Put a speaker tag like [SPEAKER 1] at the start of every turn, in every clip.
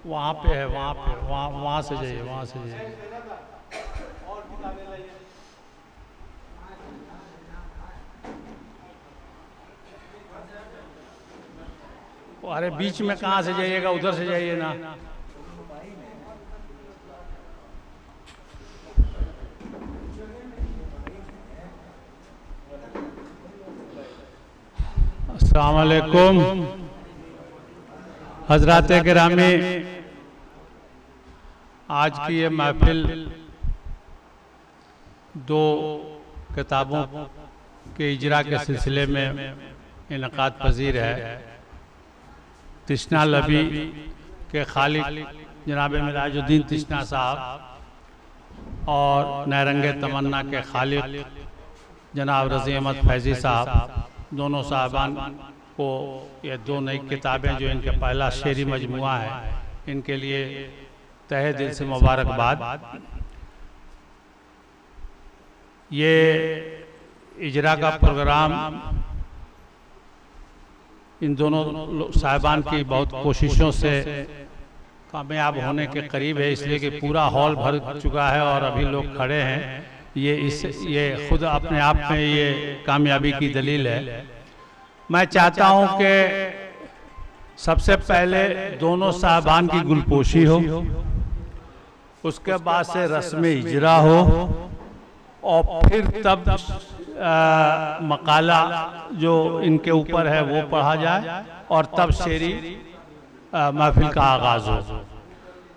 [SPEAKER 1] वहाँ पे है, वहाँ पे, वहाँ से जाइए, वहाँ से जाइए। अरे बीच में कहाँ से जाइएगा, उधर से जाइए ना। अस्सलाम वालेकुम हजरात गिरामी, आज की ये महफिल दो किताबों के इजरा के सिलसिले में इनकाद पजीर है। तिश्ना लबी के खालिक जनाब मिराजुद्दीन तिश्ना साहब और नैरंगे तमन्ना के खालिक जनाब रज़ी अहमद फैज़ी साहब, दोनों साहबान को ये दो नई किताबें जो इनका पहला शेरी मजमुआ है, इनके लिए तहे दिल से मुबारकबाद। ये इजरा का प्रोग्राम इन दोनों साहिबान की बहुत कोशिशों से कामयाब होने के करीब है, इसलिए कि पूरा हॉल भर चुका है और अभी लोग खड़े हैं। ये खुद अपने आप में ये कामयाबी की दलील है। मैं चाहता हूं कि सबसे पहले दोनों साहिबान की गुलपोशी हो, उसके बाद से रस्म इजरा हो और फिर तब मकाला जो इनके ऊपर है वो पढ़ा जाए और तब शेरी महफिल का आगाज हो।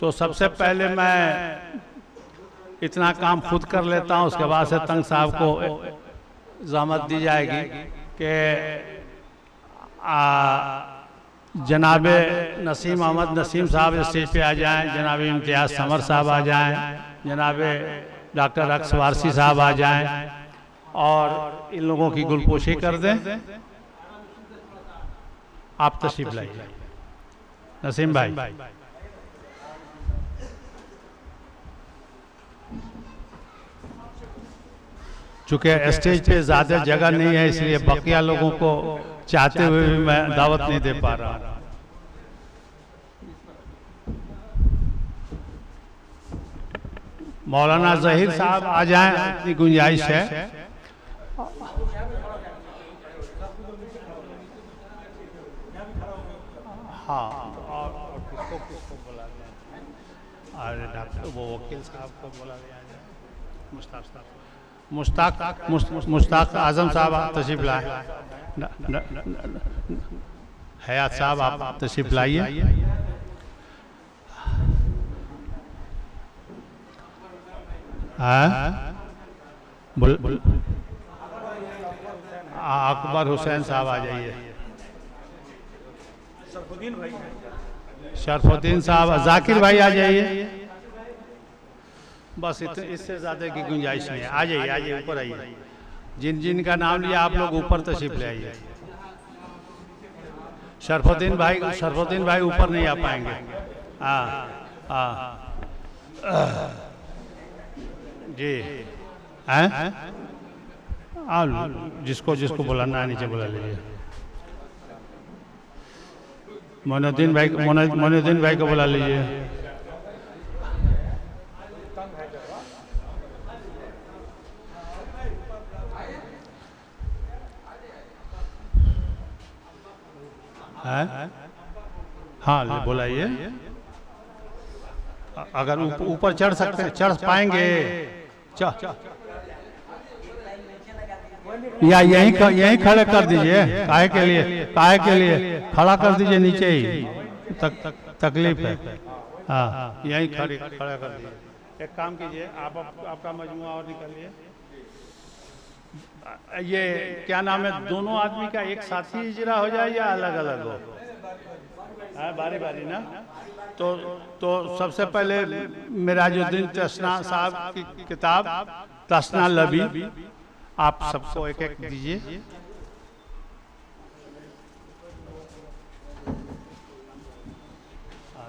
[SPEAKER 1] तो सबसे पहले मैं इतना काम खुद कर लेता हूँ, उसके बाद से तंग साहब को ज़हमत दी जाएगी कि जनाब नसीम अहमद नसीम साहब स्टेज पे आ जाएं, जनाब इम्तियाज़ समर साहब आ जाएं, जनाब डॉक्टर अक्स वारसी साहब आ जाएं और इन लोगों की गुलपोशी कर दें। आप तशरीफ लाइए नसीम भाई। चूँकि स्टेज पे ज़्यादा जगह नहीं है, इसलिए बकिया लोगों को चाहते हुए भी मैं दावत नहीं दे पा रहा। मौलाना ज़हीर साहब आ जाएं, इतनी गुंजाइश है। हाँ, और किसको बोला जाए? अरे डॉक्टर वो वकील साहब को बोला जाए, मुश्ताक आजम साहब आप तशरीफ लाए, हयात साहब आप तशरीफ लाइए। अकबर हुसैन साहब आ जाइए, शरफुद्दीन साहब, जाकिर भाई आ जाइए। बस इससे ज़्यादा की गुंजाइश नहीं है। आ जाइए ऊपर आइए, जिन जिन का नाम लिया आप लोग ऊपर तशरीफ ले आइए। शरफुद्दीन भाई ऊपर नहीं आ पाएंगे। जी हैं, जिसको बुलाना है नीचे बुला लीजिए। मोइनुद्दीन भाई को बुला लीजिए। हाँ बुलाइए, अगर ऊपर चढ़ सकते हैं, चढ़ पाएंगे। या यहीं खड़े कर दीजिए, काहे के लिए खड़ा कर दीजिए, नीचे ही तकलीफ है। हाँ यहीं खड़ा कर दीजिए। एक काम कीजिए, आपका मजमुआ और निकालिए। ये क्या नाम है, दोनों आदमी का एक साथ ही इजरा हो जाए या अलग अलग हो? बारी बारी ना। तो सबसे पहले मिराजुद्दीन तिश्ना साहब की किताब तिश्ना लबी, आप सबको एक एक दीजिए।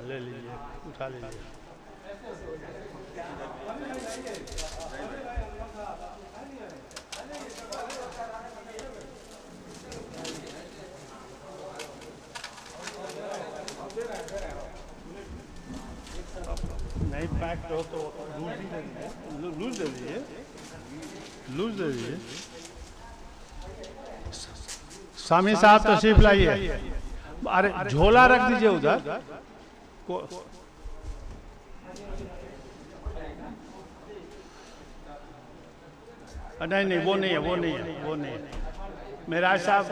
[SPEAKER 1] ले लीजिए, उठा लीजिए। पैक्ड हो तो लूज ही दे दीजिए, लूज दे दीजिए, लूज दे दीजिए। स्वामी साहब तशरीफ लाइए। अरे झोला रख दीजिए उधर। नहीं नहीं, वो नहीं है, वो नहीं है, वो नहीं है। मेराज साहब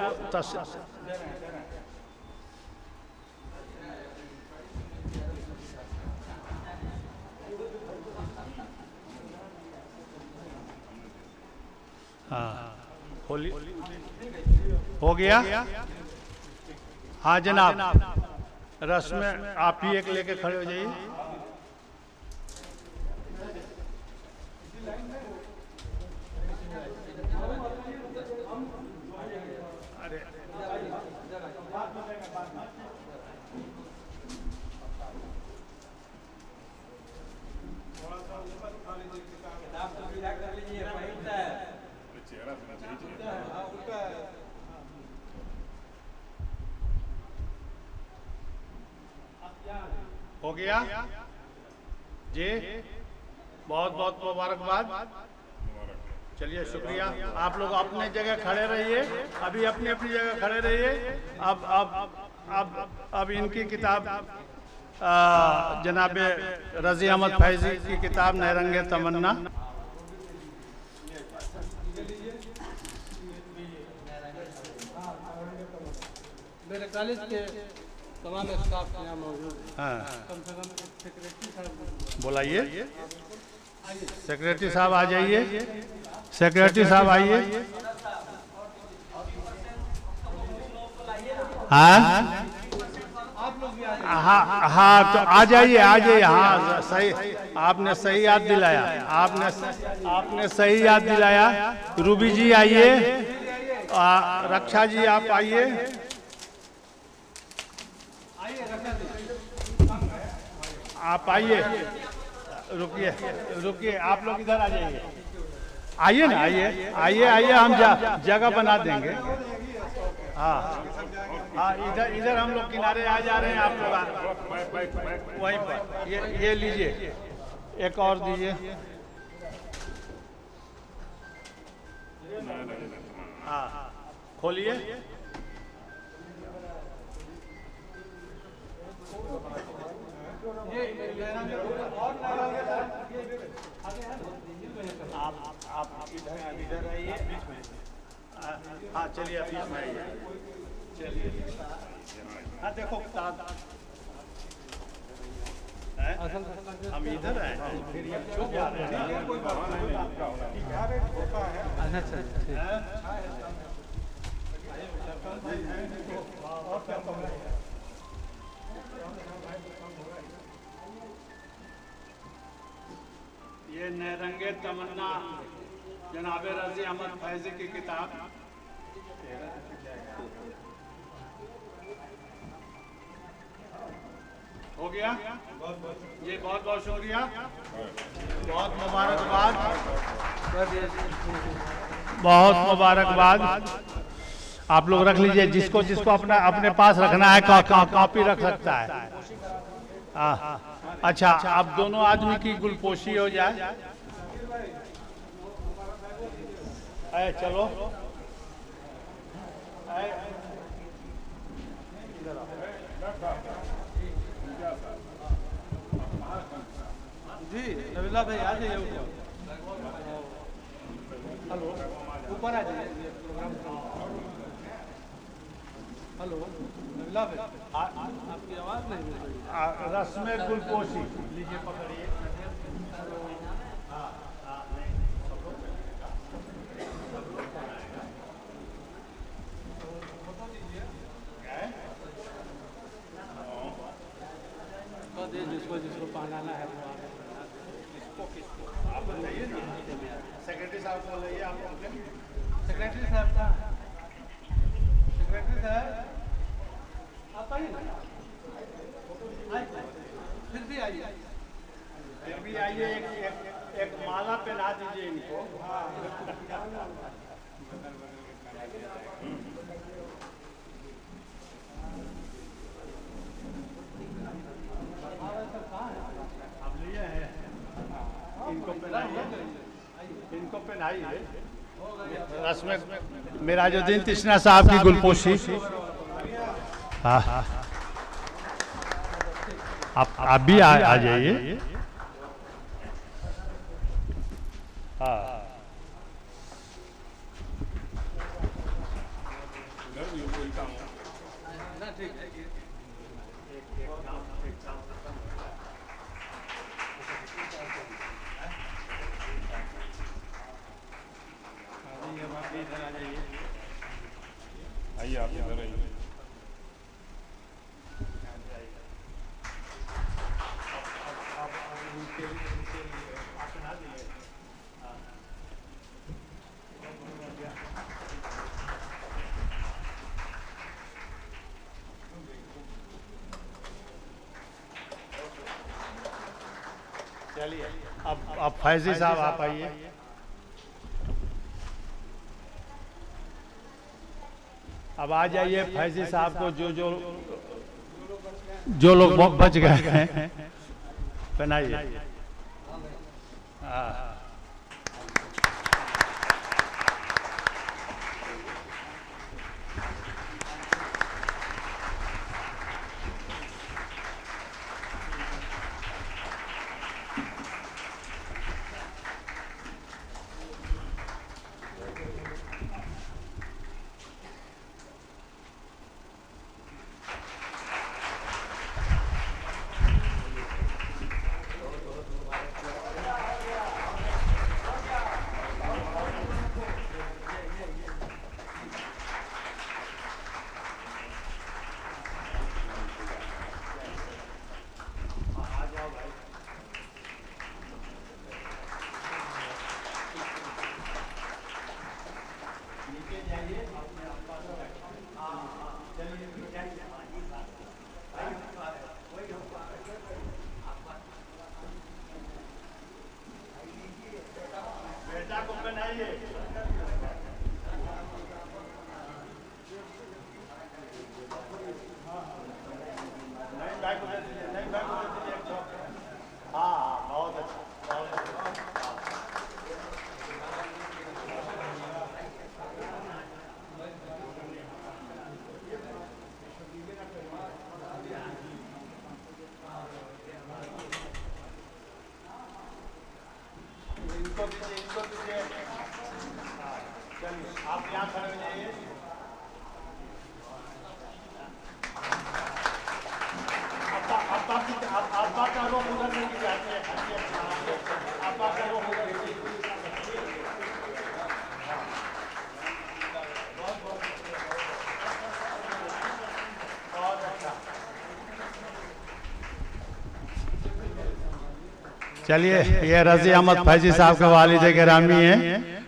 [SPEAKER 1] हाँ खोलिए, हो गया। हाँ जनाब, रस में आप ही एक लेके खड़े हो जाइए। अरे हो गया जी, बहुत बहुत मुबारकबाद। चलिए शुक्रिया। आप लोग अपने जगह खड़े रहिए, अभी अपनी अपनी जगह खड़े रहिए। अब इनकी किताब जनाब रजी अहमद फैजी की किताब नहरंगे तमन्ना।
[SPEAKER 2] मेरे कॉलेज के तमाम स्टाफ यहाँ मौजूद है।
[SPEAKER 1] हाँ
[SPEAKER 2] कम से कम सेक्रेटरी साहब
[SPEAKER 1] बुलाइए, सेक्रेटरी साहब आ जाइए, सेक्रेटरी साहब आइए। हाँ हाँ हाँ, तो आ जाइए, आ जाइए। हाँ सही, आपने सही याद दिलाया, आपने सही याद दिलाया। रूबी जी आइए, रक्षा जी आप आइए। आप आइए, रुकिए रुकिए, आप लोग इधर आ जाइए। आइए ना, आइए आइए आइए, हम जगह बना देंगे। हाँ हाँ, इधर इधर हम लोग किनारे आ जा रहे हैं, आप लोग वहीं पर। ये लीजिए, एक और दीजिए। हाँ खोलिए। आप इधर आइए। हाँ चलिए, बीच में आइए। चलिए हाँ, देखो हम इधर आए, फिर ये छुप जा रहे हैं। ये नहरंगे तमन्ना जनाब रजी अहमद फैजी की किताब। हो गया ये, बहुत बहुत शुक्रिया, बहुत मुबारकबाद, बहुत मुबारकबाद। आप लोग रख लीजिए, जिसको जिसको अपना अपने पास रखना है कॉपी रख सकता है। अच्छा, आप दोनों आदमी की गुलपोशी हो जाए। चलो
[SPEAKER 2] जी, नबीला भाई आ जाइए ऊपर। हेलो, ऊपर आ जाइए। हेलो नबीला भाई, आपकी आवाज़ नहीं मिल रही।
[SPEAKER 1] रस्म गुलपोशी लीजिए, पकड़िए।
[SPEAKER 2] जिसको जिसको पहनाना है वो
[SPEAKER 1] आप बताइए ना, सेक्रेटरी साहब को लाइए। आप
[SPEAKER 2] सेक्रेटरी साहब का, सेक्रेटरी साहब आप आइए ना, फिर भी आइए,
[SPEAKER 1] फिर भी आइए। एक माला पहना दीजिए इनको। आप लिए हैं। रस्म मिराजुद्दीन तिश्ना साहब की गुलपोशी। हाँ, आप भी आ जाइए। हाँ,
[SPEAKER 2] आइए आप इधर आइए।
[SPEAKER 1] चलिए अब फैजी साहब आप आइए। अब आ जाइए फैजी साहब को जो लोग बच गए हैं पहनाइए। हाँ, आप यहाँ खड़े हो जाइए। आपका का रोक उधर नहीं जाते हैं। आपका का रोक उधर नहीं। बहुत अच्छा। चलिए, ये रजी अहमद फैजी साहब के वालिद गिरामी हैं।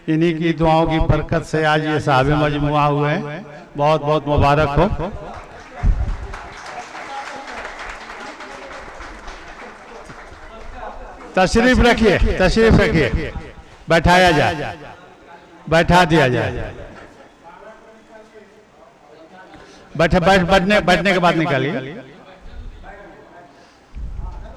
[SPEAKER 1] इन्हीं की दुआओं की बरकत से आज ये साहब मजमुआ हुए हैं। बहुत बहुत मुबारक हो। तशरीफ रखिए, तशरीफ रखिए। बैठाया जाए, बैठा दिया जाए। बैठने के बाद निकालिए।